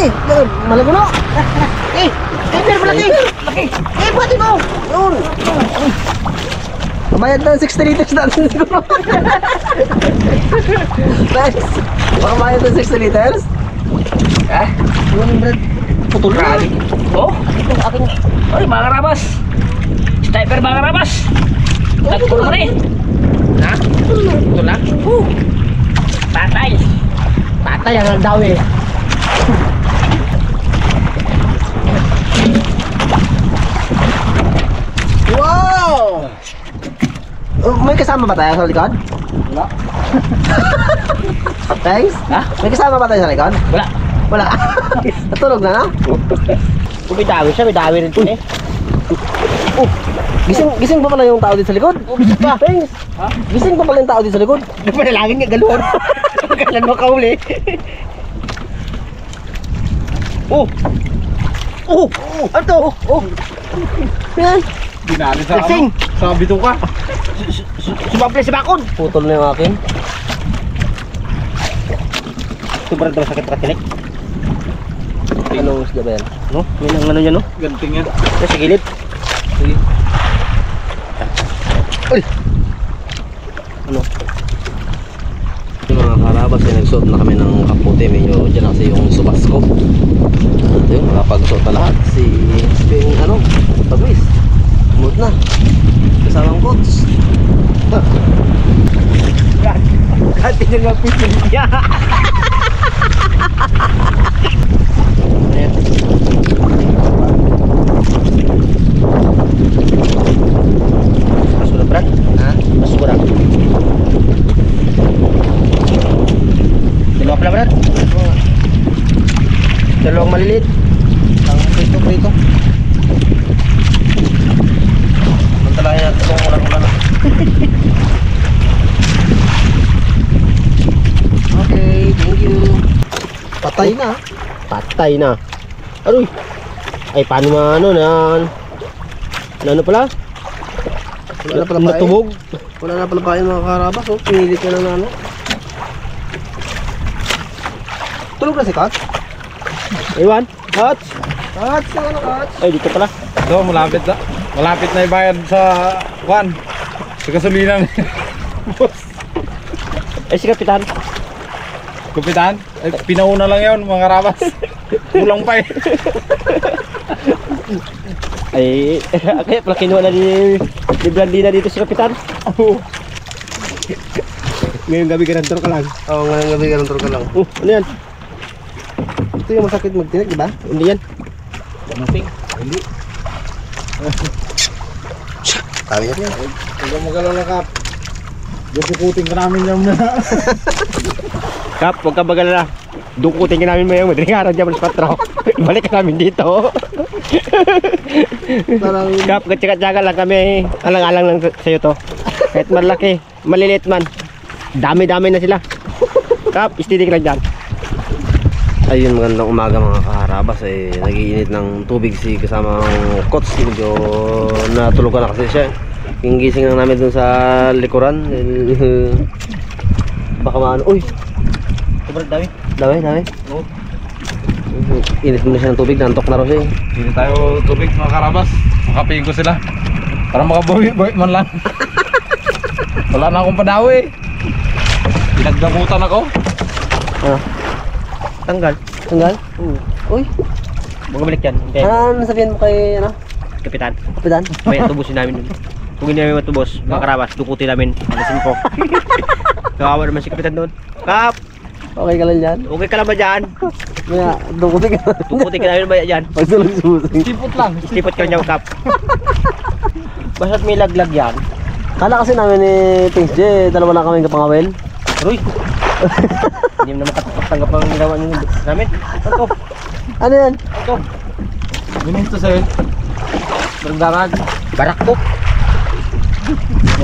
malaki. Malaguno. Malaki. Pati mo. Yun. Bayad na 60 liters natin siguro. Nice. Baka bayad na 60 liters. Yun, Brad. Putol na. Oh, ito aking... Ay, mga karabas. Sniper mga karabas. Tagpuro mo rin. Ha? Ito na? Patay. Patay ang daw eh. Wow! May kasama ba tayo sa likod? Wala. Thanks? Ha? May kasama ba tayo sa likod? Wala. Wala. Natulog na na? Kung may dawi siya, may dawi rin ito eh. Gising pa pala yung tao dito sa likod? Gising pa. Thanks. Ha? Gising pa pala yung tao dito sa likod? Napanalangin nga galuhon. Kailan mo kauli? Ano? Yan. Dinali sa Lasing. Sa bito ka. Sumable sa bakod. Putol na yung akin. Sobrang daw sakit katilik. Anong isda ba yan? No? Yan ang ano niya no? Ganting yan. Yan sa gilid. Sige. Uy! Ano? Yung mga karabas ay nagsuot na kami ng kaputi. Medyo dyan kasi yung subas ko. Ito yun, nakapagsuot na lahat. Yung ano, pagwis. Mood na. Kasamang coach. Kati niya nga pisil niya. Masura Brad? Ha? Masura. Dalawa pala Brad? Dalawang maliliit. Ang prito. Mantalahin natin kung ulan-ulan na. Okay, thank you. Patay na. Patay na. Aroy. Ay paano ano na? Ano pala? Wala pala pa Natubog. Wala na pala pa yung mga karabas. Oh. Pinilit ka na ano. Tulog na si Kat? Iwan. Hot. Kat, saan ano Kat? Ay dito pala. So, malapit na. Malapit na ibayad sa kwan. Sa gasolinan. Ay si Kapitan. Kapitan, ay, pinauna lang yun mga karabas. Kulang pa eh. Ay kaya pala kinuha na ni Blandina dito si Kapitan. Ngayong gabi ka nantro ka lang. Oo, ngayong gabi ganun ka lang. Ano yan? Ito yung masakit magtinig, di ba? Hindi yan. Dumping. Hindi. Kami yan. Huwag kang mag-alala Kap. Dukukutin ka namin yung Kap, huwag ka bagalala. Dukutin ka namin mayang madringaran dyan sa 4. Balik ka namin dito. Parang Kap, katsaka-tsaka lang kami. Alang-alang lang sa'yo to. Kahit malaki, maliliit man. Dami-dami na sila. Kap, istidik lang dyan. ayun, magandang umaga mga kaharabas. Nagiinit ng tubig si kasamang coach. Medyo natulugan na kasi siya. Yung gising lang namin dun sa likuran. Baka maano. Uy! Sobrang dami. Dami. Oo. Init mo na siya ng tubig. Nantok na raw siya. Hindi tayo tubig mga karabas. Makapihin ko sila. Para makabawi man lang. Wala na akong padawi. Pinagdamutan ako. Ah, Tanggal. tanggal? Uy! Huwag balik yan. Okay. Ano sabihin mo kay ano? Kapitan. Kapitan? May tubusin namin dun. Kung hindi namin matubos, mga karabas, dukutin namin. Alasin ko. Kawawa naman si Kapitan doon. Kap! Okay ka lang dyan? Okay ka lang ba dyan? Kaya, dukutin ka. Dukutin ka namin ba dyan? Pagsulog sumusing. Sipot lang. Istipot ka lang dyan, Kap. Basta't may laglag yan. Kala kasi namin ni Pings J, dalawa lang kami kapangawel. Aroy! Hindi mo naman katanggap ang ginawa namin. Ito. Ano yan? Ito. Ganito sa'yo. Berdarag. Barak po.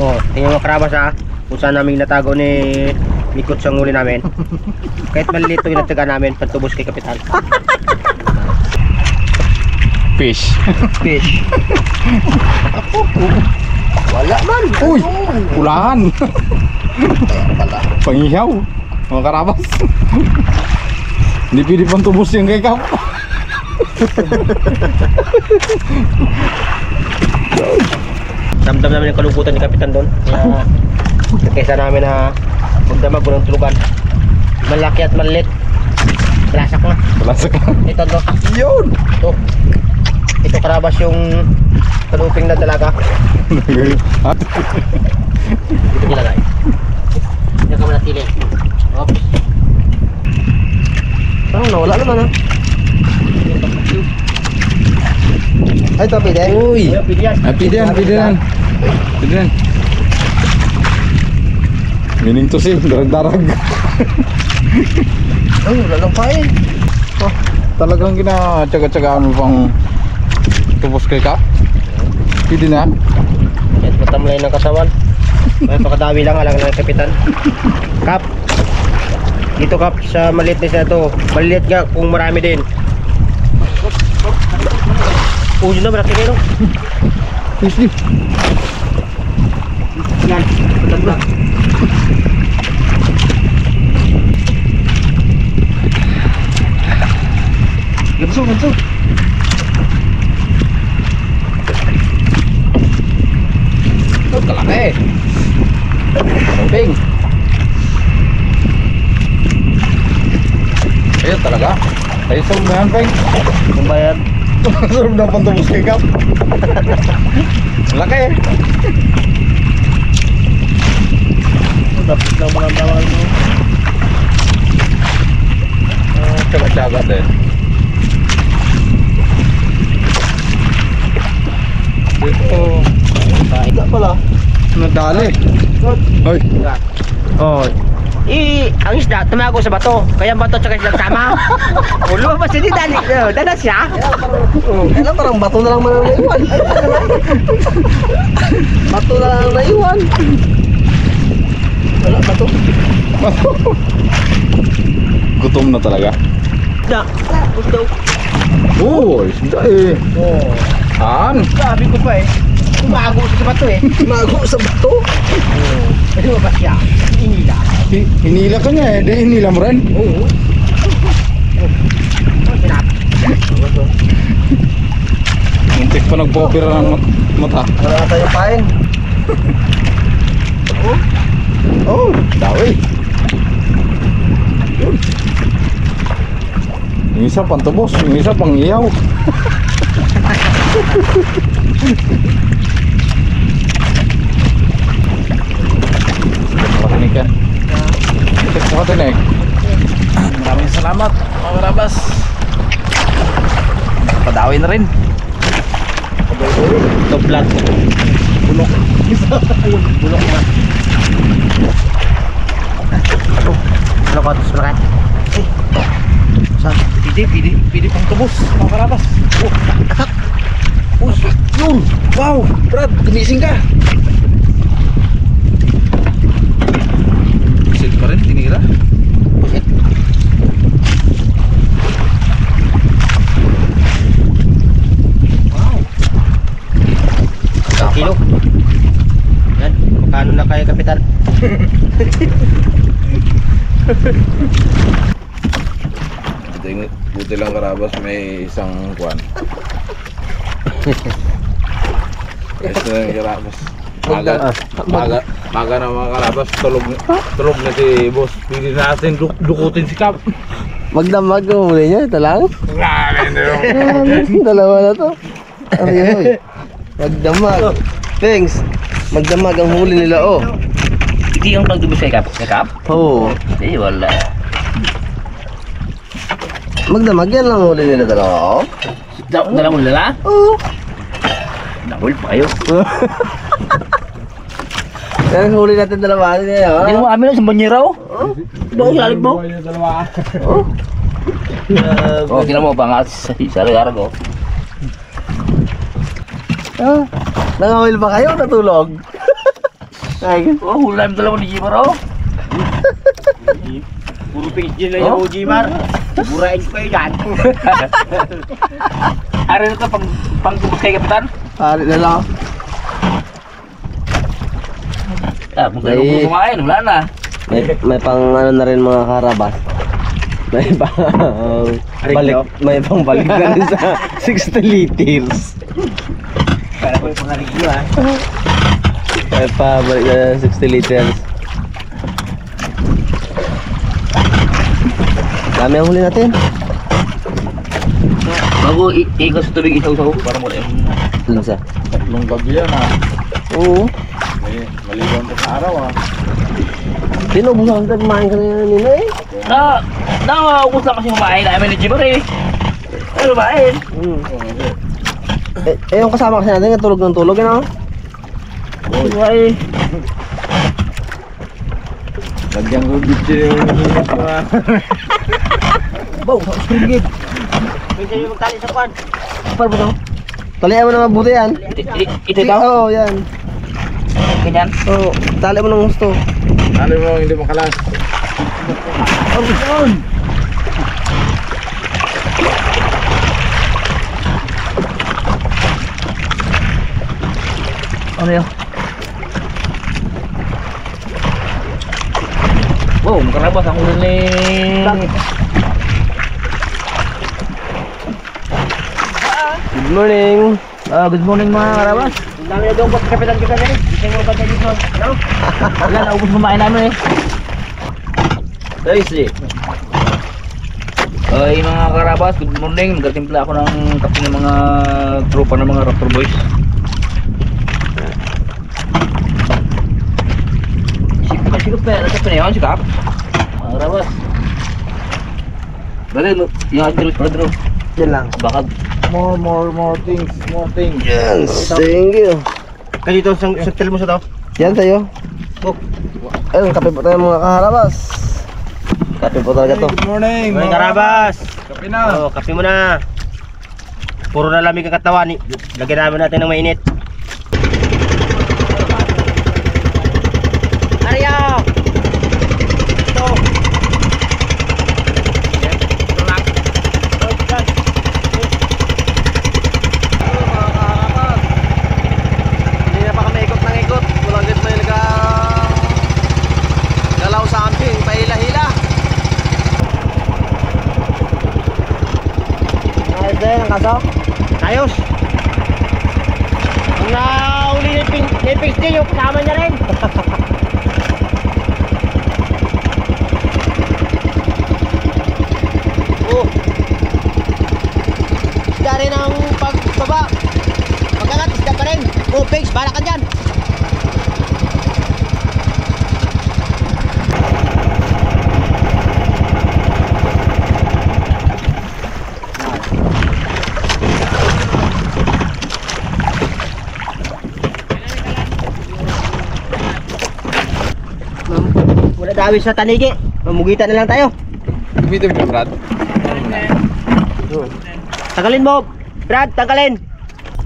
Oh, tingnan mo karabas ha. Kung saan namin natago ni Coach ang huli namin. Kahit malilito yung nataga namin, pantubos kay Kapitan. Fish. Fish. Wala man. Uy! Ulahan. Pangihaw. Mga karabas. Hindi pwede pang tubos yung kay Kap. Damdam namin yung kalungkutan ni Kapitan doon. Kaysa namin na magdamag ko ng tulugan. Malaki at maliit. Lasak na. Lasak ka. Ito to. Yun! Ito. Ito karabas yung taluping na dalaga. Dito nilagay. Diyan ka manatili. Oops. Parang nawala naman ha. Ay, ito pwede. Uy! Pwede yan. Pwede yan, pwede yan. Pwede yan. Meaning to say, darag-darag. Ay, wala lang pa eh. Oh, talagang ginatsaga-tsagaan mo pang tubos kay Kap. Pwede na. Kahit matamlay ng kasawan. May pakadawi lang, alang ng Kapitan. Kap. Dito Kap, sa maliit na siya to. Maliit nga kung marami din. Ulo na, malaki kayo. Easy. Yan, patag na. Ganso, ganso. Ito kalaki. Ping. Ayun talaga. Ay, solve na yan, Ping. Kung ba yan? Solve na pang tubos kay Kap. Laki. Dapat lang mga bawal mo. Tsaga-tsaga din. Dito. Ika pala. Nadali. Hoy. Oh. Ang isda, tumago sa bato. Kaya ang bato tsaka isda sama. Ulo ba hindi dali? Dala siya. Kailan parang bato na lang man ang naiwan. Bato na lang ang naiwan. Wala, bato. Gutom na talaga. Isda. Gusto. Oh, isda eh. Oh. Saan? Sabi ko pa eh. Tumago sa bato eh. Mago sa bato. Ano ba siya? Hinila. Hinila ka niya eh. Di hinila mo rin. Oo. Sinap. Muntik pa nagpo-opera ng mata. Wala tayong pain. Oh, dawi. Yun. Yung isa pang tubos, yung isa pang iyaw. Makatinig yan. Makatinig. Maraming salamat mga karabas. Nakapadawi na rin. Ito vlog. Bulok. Bulok na. Ano ka? Tapos malaki. Saan? Pili pang tubos mga karabas. Oh, atak. Oh, yun. Wow, Brad, gumising ka. Sit pa rin, tinira. Wow. Isang kilo. Yan. Magkano na kaya Kapitan? Buti lang karabas may isang kwan. Ito na yung karabas. Maga na mga karabas. Tulog na si boss. Pili natin dukutin si Kap. Magdamag yung huli niya. Ito lang. Dalawa na to. Ano yun? Magdamag. Thanks. Magdamag ang huli nila oh. Hindi yung pagdubos kay Kap. Oo. Eh, wala. Magdamag yan lang huli nila dalawa oh. Dala mo lala? Oo. Nahul pa kayo. Yan ang huli natin dalawa niya Hindi oh. mo amin sa banyera oh. Doon sa lalig mo. Oh. Oh, kina mo ba nga sa lugar ko? Ah, nangawil ba kayo? Natulog? Ay, Oh, hulam dalawa ni Jimar oh. Puro pingin lang yung Jimar. Burain ko kayo dyan. Ari na ito pang tubos kay Kapitan? pari na lang. Kung kayo kumain, wala na. May pang ano na rin mga karabas. May pang balik na rin sa 60 liters. Kala ko yung pangarigyo ah. May pa balik na rin 60 liters. Dami ang huli natin. Bago ikot sa tubig isaw-saw para mo yung Ano siya? Tatlong gabi yan ha. Oo. Maliwan pa sa araw ha. Pinubusan ka, kumain ka na yan nila eh. Naubos lang kasi kumain na MLG ba rin? Ano ba eh? Yung kasama kasi natin, tulog ng tulog, ano? Ano ba eh? Lagyang gubit yung Baw, spring Minsan yung magtali sa kwan. Para ba ito? Talian mo na mabuti yan. Ito ito? Oo, yan. Ganyan? Oo, tali mo ng gusto. ano mo hindi makalas. Oh, yun! Ano yun? Wow, makarabas ang uling. Good morning. Good morning mga karabas. Ang dami na doon po kapitan kita na rin. Isang mga pagkain dito. Ano? Wala, naubos kumain namin eh. Tracy. Ay mga karabas, good morning. Nagatimpla ako ng kape ng mga tropa ng mga Raptor Boys. Sikap pa, nasa pinayawan sikap. Mga karabas. Dali, yung adro, adro. Yan lang. Bakag. More things. Yes, thank you. Kasi ito, sa tel mo sa to. Yan tayo. Ayun, kape po tayo mga kaharabas. Kape po talaga to. Good morning. Mga karabas. Kape na. Oh, kape mo na. Puro na lamig ang katawan. Lagyan namin natin ng mainit. Arya! Ito. Hindi na pa kami ikot ng ikot. Walang git may galaw sa amping. Pahila-hila. Ayos din ang kaso. Ayos! Ang nauli ni Pix din yung kasama niya rin. Oh. Isda rin ang pagbaba. Pagkakat, isda pa rin. Oh, pigs, bala ka dyan. Wala dawis sa tanigi. Mamugitan na lang tayo. Gamitin mo Brad. Tanggalin mo, Brad, tanggalin.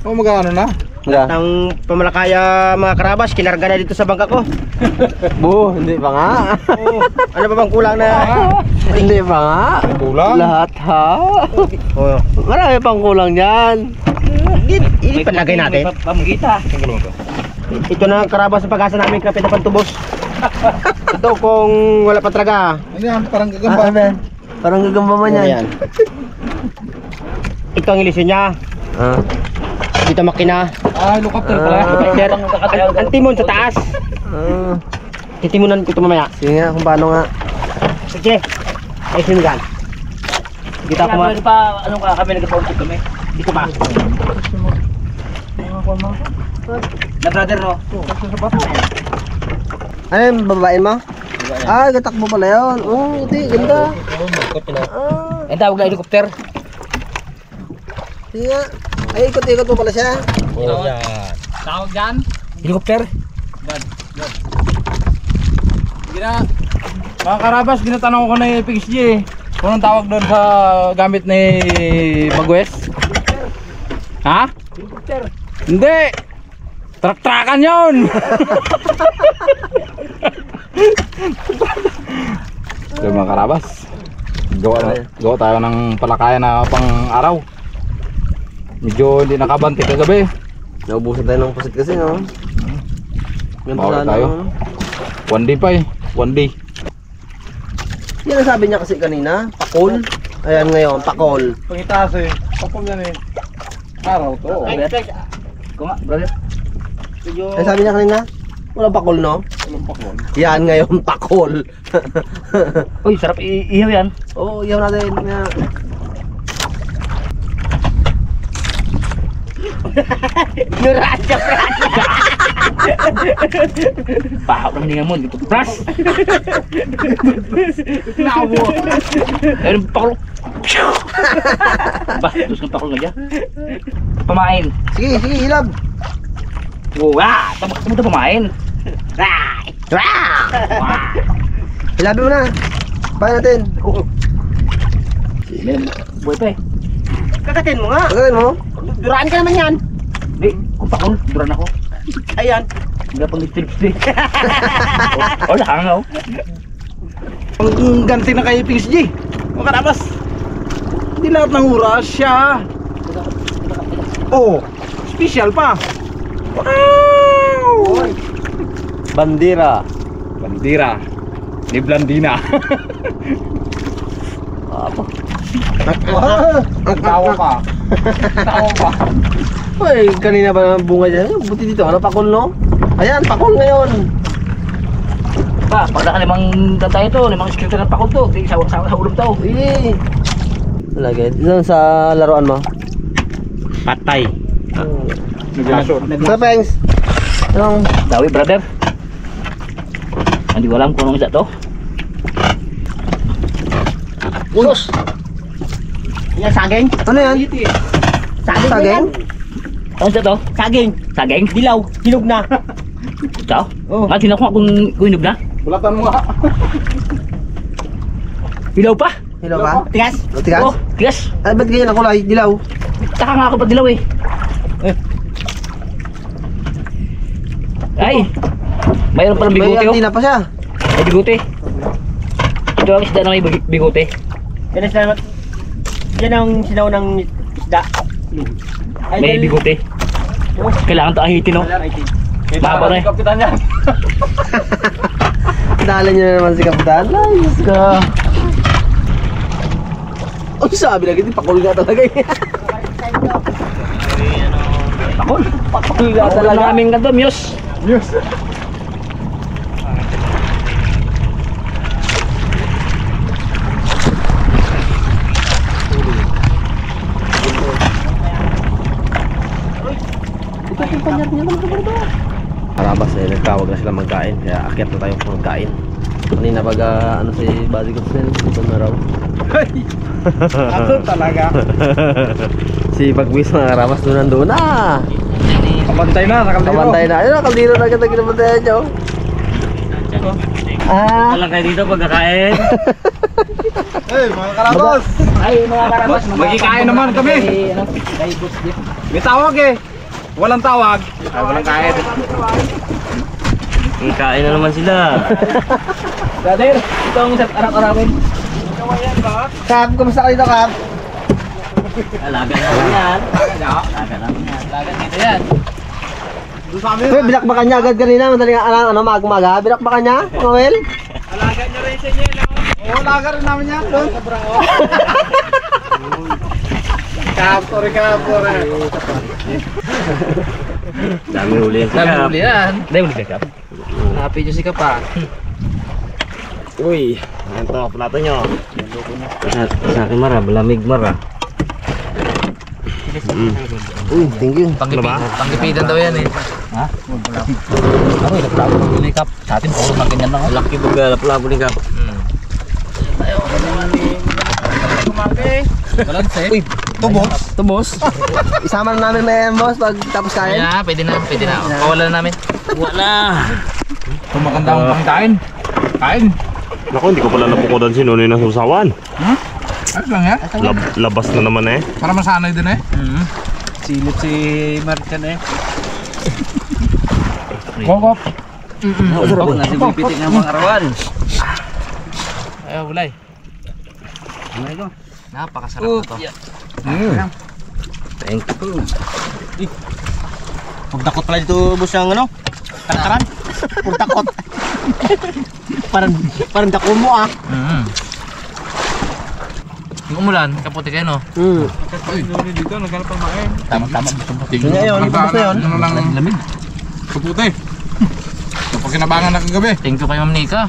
Oh, magkano na? Ang pamalakaya mga karabas, kinarga na dito sa bangka ko. Bu, hindi pa nga. Oh, ano pa bang kulang na? Hindi pa nga. Kulang. Lahat ha. Oh, Marami pang kulang dyan. hindi panlagay natin. Pamugita. Ito na ang karabas sa pag-asa namin kapit na pantubos. Ito kung wala pa talaga. Ano yan? Parang gagamba. Parang gagamba man yan. Ayan. Ito ang ilisin niya. Ah. Dito makina. Helicopter pala. Sir, ang timon sa taas. Ah. Titimunan ko ito mamaya. Sige nga, kung paano nga. Sige. Ay, sinigan. Kita ko ma... Ano ka kami, nagpa-usap kami. Dito ba? Na brother no? Ano yung babain mo? Ah, gatakbo pala yun. Oh, iti, ganda. Ah, Ang tawag na helicopter. sige nga. Ay, ikot-ikot mo pala siya. Tawag dyan. Helicopter? Sige na. Mga karabas, ginatanong ko na yung PXG eh. Kung anong tawag doon sa gamit ni Bagwes? Ha? Helicopter. Hindi! Trak-trakan yun! So mga karabas, gawa tayo ng palakayan na pang araw. Medyo hindi nakabanti kagabi. Naubusan tayo ng pusit kasi, no? Yung Bawal pasada, tayo. no? 1 day pa eh. 1 day. Yan ang sabi niya kasi kanina, pakol. Ayan ngayon, pakol. Pangitaas eh. Kapag yan eh. Araw to. Ay, guys, Ikaw nga, brother. medyo... Ang sabi niya kanina, walang pakol no? Walang pakwan. Yan ngayon, pakol. Uy, sarap ihaw yan. Oo, iyaw natin. Nuraan siya, pahap naman nga mo, dito pras. Nawo. Ayun, pakul. Bastos ng pakul nga dyan. Pamain. Sige, sige, hilab. Wah, tamo pamain. Hilabin mo na. Paano natin? Buhay pa eh. Kakatin mo nga. Pagkain mo. Duraan ka naman yan. Hindi, kung pakul, duraan ako. Ayan. Hindi pang lips-lips. Oh, lakangaw. Ang ganti na kay PSG. O karabas. Hindi lahat ng oras siya. Oh, special pa. Wow! Bandira. Bandira. Ni Blandina. Apa? Tawa pa. Tawa pa. Uy, kanina ba ang bunga dyan? Buti dito, ano pakol no? Ayan, pakol ngayon. Pa, pag nakalimang tayo to, limang scooter ng pakul to, di sa ulong to. Eh. Lagi, doon sa laruan mo. Patay. Sa pengs. Anong? Dawi, brother. Hindi ko alam kung anong isa to. Ulos! Yan, saging. Ano yan? Saging. Saging? Ano isa to? Saging. Saging? Dilaw. Hinog na. Ikaw? Oo. Nga, tinan ko nga kung hinog na. Bulatan mo nga. Dilaw pa? Hilaw ba? Tigas? Tigas? Oo, tigas. Ay, ba't ganyan ang kulay? Dilaw. Taka nga ako pag dilaw eh. Ay! Mayroon palang May bigote oh. antina pa siya. May bigote. Ito ang isda na may bigote. Yan ang sinaw ng isda. May bigote. Kailangan to ahitin no? Mahaba na eh. Kapitan yan. Dala niyo na naman si Kapitan. Ay, Diyos ka. Oh, sabi na ganyan, pakul nga talaga eh. Pakul. Pakul nga talaga. Wala kaming ganito, Muse. News. Karabas eh, nagtawag na sila magkain. Kaya akyat na tayo kung magkain. Kanina pag ano si Buddy Godsel, ito na raw. Ako talaga. Si Pagwis mga karabas doon nandun na. Kabantay na, nakaldiro. Kabantay na. Ayun, kaldiro na agad ang kinabantayan nyo. Ah, Walang kayo dito pagkakain. Hey, mga karabas. Ay, mga karabas. Magkikain naman kami. Ano? Kay Boss Jeff. May tawag eh. Walang tawag. Ay, walang kain. ikain na naman sila. Brother, ito ang arap-arapin. Kap, kumusta ka dito, Kap? Alaga namin yan. Alaga namin yan. Alaga dito yan. Doon sa amin. Uy, binakbakan niya agad kanina. Madaling ano, maga. Binakbakan niya, mga Wel. Alaga nyo rin sa inyo, no? Oo, alaga rin namin yan. Doon. Kapore. Dami huli yan si Kap. Dami yan. Dami huli ka. Happy nyo si Kap, ha? Uy, ito, plato nyo. Sa akin mara, malamig mara. Uy, thank you. Pangkipitan daw yan eh. Ha? Ako, ilap-labo ng huli Kap. Sa atin, puro ng ganyan lang. Laki baga, lap-labo ni Kap. Uy, Tubos. Isama na namin may boss pag tapos kain. pwede na. Pawala na namin. Wala. Kung maganda akong pangkain. Kain. Naku, hindi ko pala napukodan si Nonoy ng susawan. Ayos lang yan. Labas na naman eh. Para masanay din eh. Silip si Marchan eh. Gogop. Sarap na si Bipitik ng mga arawan. Ayaw, gulay. Napakasarap na to. Thank you. Pagdakot pala dito boss ang ano? Karakaran. Pagdakot. parang dako mo ah. Yung umulan, kaputi kayo no? Dito, naghanap ang main. Tama-tama. Yun na yun, ibabas na yun. Ano lang Lamig. kaputi. Kapag kinabangan na kagabi. Thank you kay Ma'am Nika.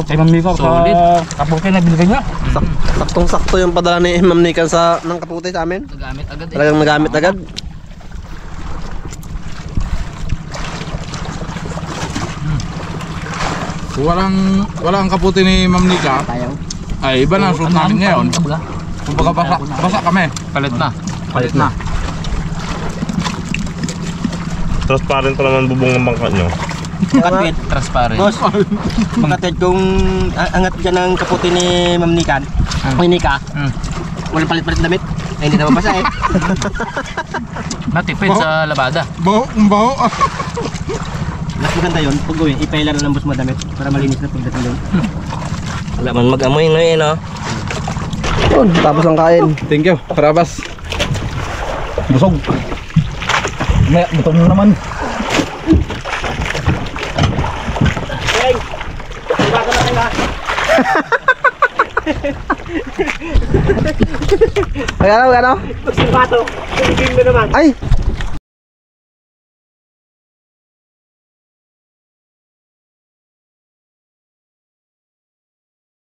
Kay Ma'am Miko Solid. kaputi na binigay niya. Saktong-sakto yung padala ni Ma'am Nika ng kaputi sa amin. Nagamit agad eh. Talagang nagamit agad. Walang kaputi ni Ma'am Nika. Ay, iba na ang suot namin ngayon. Kumbaga basa kami. Palit na. Palit na. Transparent pa naman bubong ng bangka nyo. Makatwid. Transparent. Boss, makatwid kung angat dyan ang kaputi ni Ma'am Nikan. Ni Nika. Walang palit-palit damit. Ay, hindi na mabasa eh. Matipid sa labada. Baho. Mas maganda yun, pag gawin, ipailan na ng boss mo damit para malinis na pagdating doon. Wala man mag-amoy no yun no. Tapos ang kain. Thank you, Karabas. Busog. May gutom na naman. Magkano? Pagsibato, hindi mo naman. Ay!